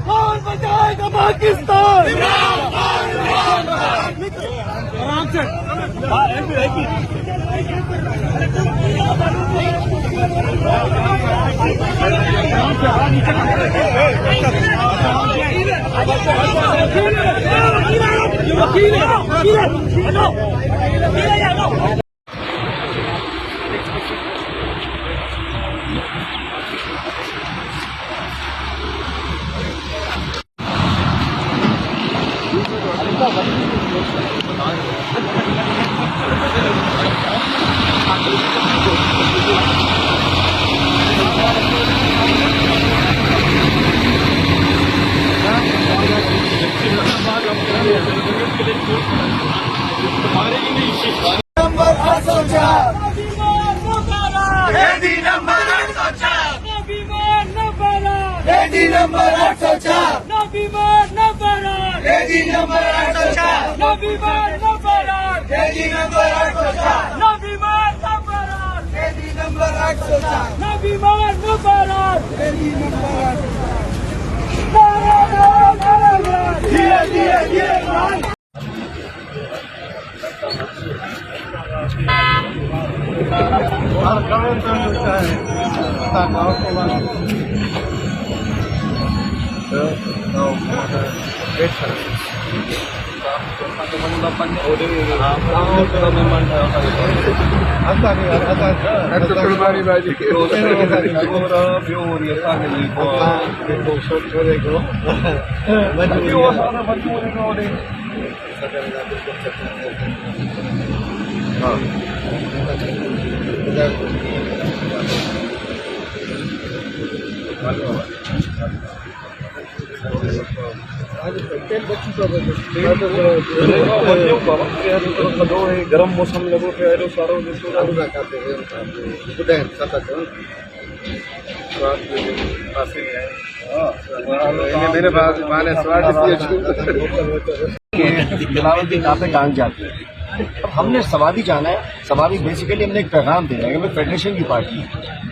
कौन बचाएगा पाकिस्तान? आराम से number 804 ready number 804 ready number 804 ready number 804 ready number 804 ready number 804 ready number 804 धीरे गरम मौसम लगो सारो मेरे पे टांग जाती है। अब हमने सवारी जाना है। सवारी बेसिकली हमने एक पैगाम देना है कि हमें फेडरेशन की पार्टी है।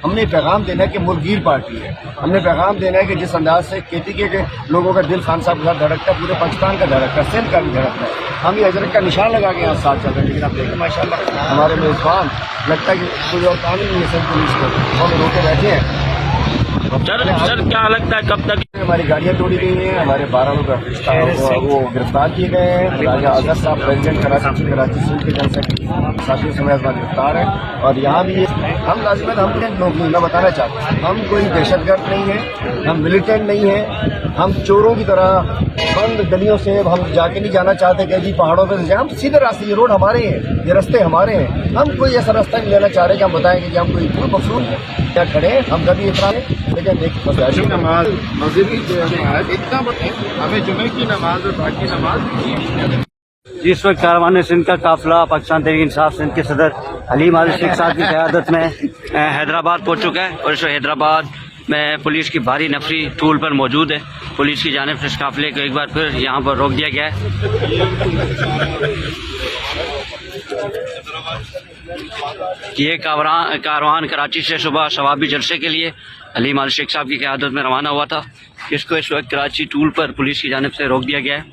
हमने पैगाम देना है कि मुर्गीर पार्टी है। हमने पैगाम देना है कि जिस अंदाज से KPK के लोगों का दिल खान साहब के साथ धड़कता है, पूरे पाकिस्तान का धड़कता है, सिंध का भी धड़कता है। हम ये हजरत का निशान लगा के यहाँ साथ चल रहे हैं। लेकिन आप देखें माशाल्लाह हमारे मेजबान लगता है कि कोई और काम ही नहीं है सिंध पुलिस को, हम रोके बैठे हैं। सर क्या लगता है कब तक हमारी गाड़ियाँ तोड़ी गई हैं, हमारे 12 लोग वो गिरफ्तार किए गए हैं। राजा आजम साहब प्रेसिडेंट कराची सिंध के जनसंघ साथियों समय गिरफ्तार है। और यहाँ भी हम लाजिमत हम लोग मैं बताना चाहते हैं, हम कोई दहशतगर्द नहीं है, हम मिलिटेंट नहीं है, हम चोरों की तरह बंद गलियों से हम जाके नहीं जाना चाहते कि जी पहाड़ों पे जाए। हम सीधे रास्ते, ये रोड हमारे हैं, ये रास्ते हमारे हैं। हम कोई ऐसा रास्ता नहीं लेना चाह रहे कि हम बताएंगे कि हम कोई मफरूज क्या खड़े हैं। हम कभी इतना लेकिन देखिए नमाज मस्जिद इतना हमें जुमे की नमाज और बाकी नमाज जिस वक्त कारवान सिंध का काफिला पाकिस्तान तहरीक इंसाफ सिंध के सदर हलीम आदिल शेख साहब की क़यादत में हैदराबाद पहुंच चुका है और इस वक्त हैदराबाद में पुलिस की भारी नफरी टूल पर मौजूद है। पुलिस की जानिब से इस काफिले को एक बार फिर यहाँ पर रोक दिया गया है। ये कारवान कराची से सुबह शवाबी जलसे के लिए हलीम आदिल शेख साहब की क़यादत में रवाना हुआ था, जिसको इस वक्त कराची टूल पर पुलिस की जानिब से रोक दिया गया है।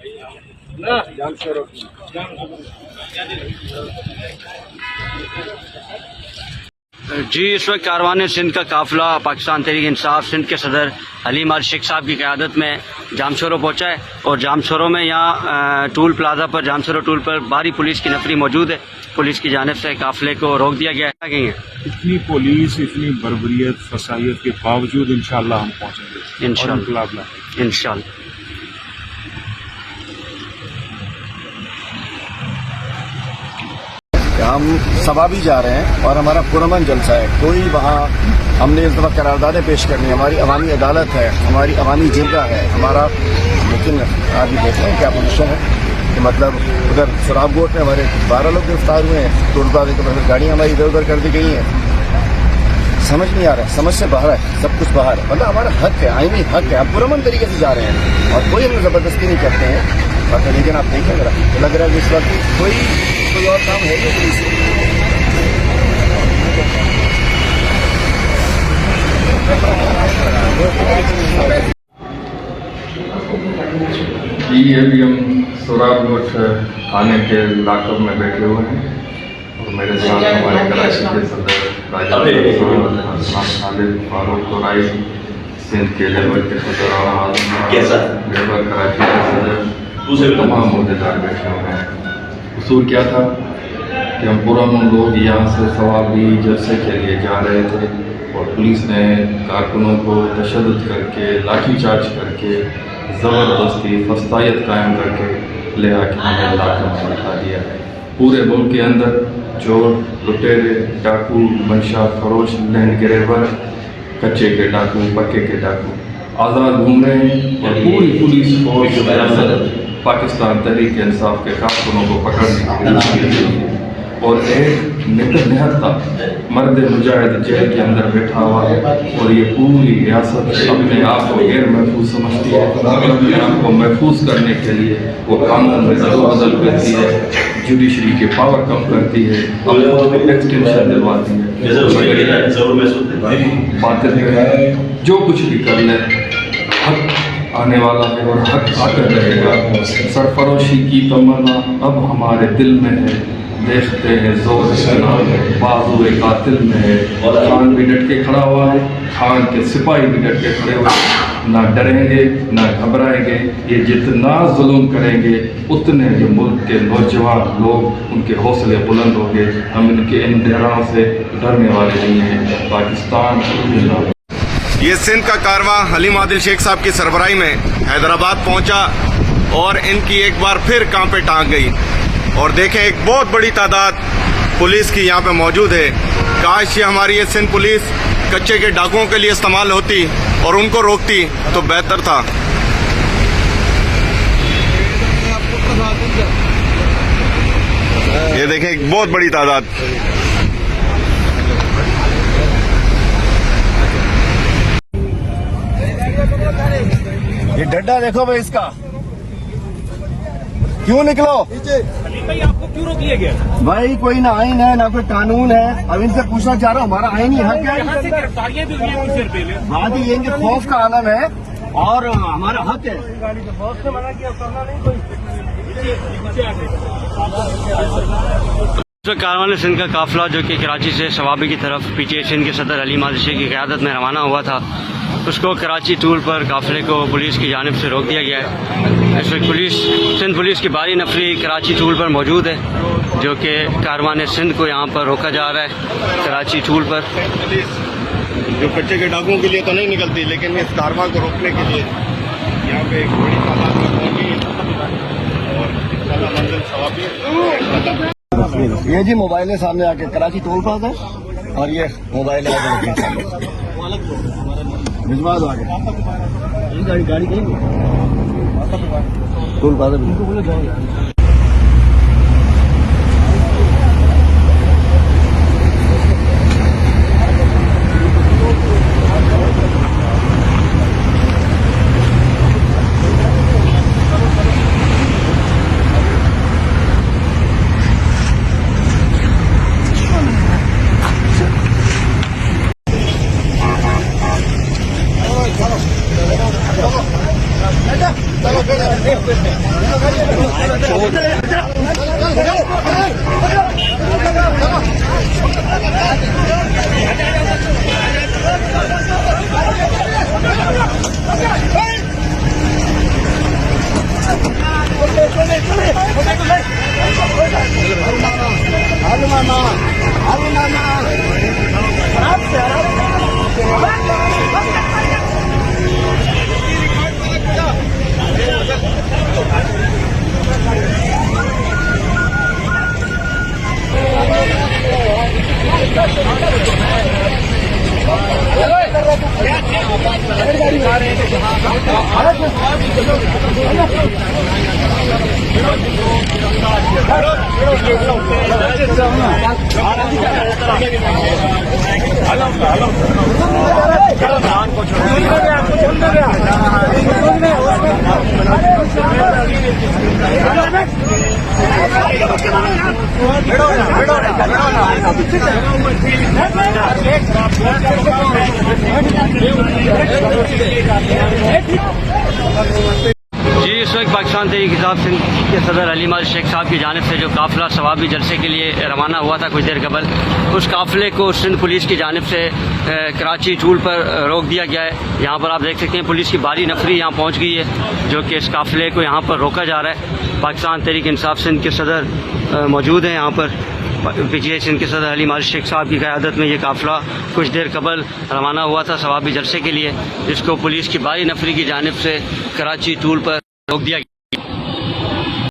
जी इस वक्त कारवान सिंध का काफिला पाकिस्तान तहरीक इंसाफ सिंध के सदर हलीम आदिल शेख साहब की क़यादत में जामशोरो पहुंचा है और जामशोरो में यहाँ टूल प्लाजा पर जामशोरो टूल पर भारी पुलिस की नफरी मौजूद है। पुलिस की जानिब से काफिले को रोक दिया गया है। इतनी पुलिस इतनी बर्बरियत फसाइयत के बावजूद इंशाल्लाह हम पहुँचेंगे इंशाल्लाह। हम सभा भी जा रहे हैं और हमारा पुरअमन जलसा है। कोई वहाँ हमने इस दफ़ा करारदादें पेश करनी है। हमारी अवामी अदालत है, हमारी अवामी जिरगा है हमारा। लेकिन आप भी देख रहे हैं क्या पोजिशन है कि मतलब उधर शराबगोट में हमारे 12 लोग गिरफ्तार हुए हैं। तोड़बाजी के बाद गाड़ियाँ हमारी इधर उधर कर दी गई हैं। समझ नहीं आ रहा है, समझ से बाहर है, सब कुछ बाहर है। मतलब हमारा हक है, आईनी हक है। हम पुरअमन तरीके से जा रहे हैं और कोई हम ज़बरदस्ती नहीं करते हैं। लेकिन आप देखें जरा, लग रहा है कि इस वक्त कोई और काम है ही पुलिस। जी अभी हम सोराब रोड थाने के लाकअप में बैठे हुए हैं और मेरे साथ हमारे कराची के सदर खालिद फारूक कोराई, सिंध के लेबर के सदर और लेबर कराची के सदर, तमाम मुद्देदार बैठे हुए हैं। उसूल क्या था कि हम पुराने लोग यहाँ से सवाबी जलसे के लिए जा रहे थे और पुलिस ने कारकुनों को तशद्दुद करके लाठीचार्ज करके ज़बरदस्ती फस्तायत कायम करके ले आके हमें इलाके में बैठा दिया है। पूरे मुल्क के अंदर चोर, लुटेरे, डाकू, मंशा फरोश, लैंड गिरेवर, कच्चे के डाकू, पक्के के डाकू आज़ाद घूम रहे हैं और पूरी पुलिस फोर्स पाकिस्तान तहरीक इंसाफ के कारकुनों को पकड़ने के लिए और एक निहत्ता मर्द मुजाहिद जेल के अंदर बैठा हुआ है और ये पूरी रियासत अपने आप को गैर महफूज समझती है। अपने आप को महफूज करने के लिए वो कानून में बदल करती है, जुडिशरी के पावर कम करती है, एक्सटेंशन दिलवाती है, बातें जो कुछ भी कर ले हक आने वाला है और हक आकर रहेगा। सरफरोशी की तमन्ना अब हमारे दिल में है, देखते हैं जोर बाजू कातिल में है। खान भी डट के खड़ा हुआ है, खान के सिपाही भी डट के खड़े हुए हैं, ना डरेंगे ना घबराएंगे। ये जितना जुल्म करेंगे उतने जो मुल्क के नौजवान लोग उनके हौसले बुलंद होंगे। हम इनके इन डराव से डरने वाले नहीं हैं। पाकिस्तान ये सिंध का कारवां हलीम आदिल शेख साहब की सरबराही में हैदराबाद पहुंचा और इनकी एक बार फिर कांपे टांग गई। और देखें एक बहुत बड़ी तादाद पुलिस की यहाँ पे मौजूद है। काश ये हमारी ये सिंध पुलिस कच्चे के डाकुओं के लिए इस्तेमाल होती और उनको रोकती तो बेहतर था। ये देखें एक बहुत बड़ी तादाद। ये डंडा देखो भाई इसका, क्यों निकलो भाई, आपको क्यों रोक लिया गया? भाई? कोई ना आईन है ना कोई कानून है। अब इनसे पूछना चाह रहा हूँ, हमारा आईन ही हक है। यहाँ से गिरफ्तारियां भी हुई हैं कुछ देर पहले। बात ये इनके खौफ का आलम है और हमारा हक है। कारवान सिंध का काफिला जो कि कराची से सवाबी की तरफ पीछे सिंध के सदर हलीम आदिल शेख की क़यादत में रवाना हुआ था, उसको कराची टूल पर काफिले को पुलिस की जानिब से रोक दिया गया है। इस वक्त सिंध पुलिस की भारी नफरी कराची टूल पर मौजूद है, जो कि कारवान सिंध को यहाँ पर रोका जा रहा है। कराची टूल पर जो कच्चे के डाकुओं के लिए तो नहीं निकलती, लेकिन इस कारवां को रोकने के लिए यहाँ पे एक बड़ी तादाद में पहुंची और इंशाल्लाह मंजिल सवाबी। ये जी मोबाइल है सामने आके, कराची टोल प्लाजा है और ये मोबाइल है भिजवा दो आगे। गाड़ी कहीं टोल प्लाजा जी, इस वक्त पाकिस्तान तहरीक इंसाफ सिंध के सदर अली माल शेख साहब की जानिब से जो काफ़िला सवाबी जलसे के लिए रवाना हुआ था कुछ देर कबल, उस काफ़िले को सिंध पुलिस की जानिब से कराची टूल पर रोक दिया गया है। यहाँ पर आप देख सकते हैं पुलिस की भारी नफरी यहाँ पहुँच गई है, जो कि इस काफ़िले को यहाँ पर रोका जा रहा है। पाकिस्तान तहरीक इंसाफ सिंध के सदर मौजूद हैं यहाँ पर। पीजीआई सिंध के सदर अली माल शेख साहब की क़यादत में ये काफ़िला कुछ देर कबल रवाना हुआ था सवाबी जलसे के लिए, जिसको पुलिस की भारी नफरी की जानिब से कराची टूल पर रोक दिया गया।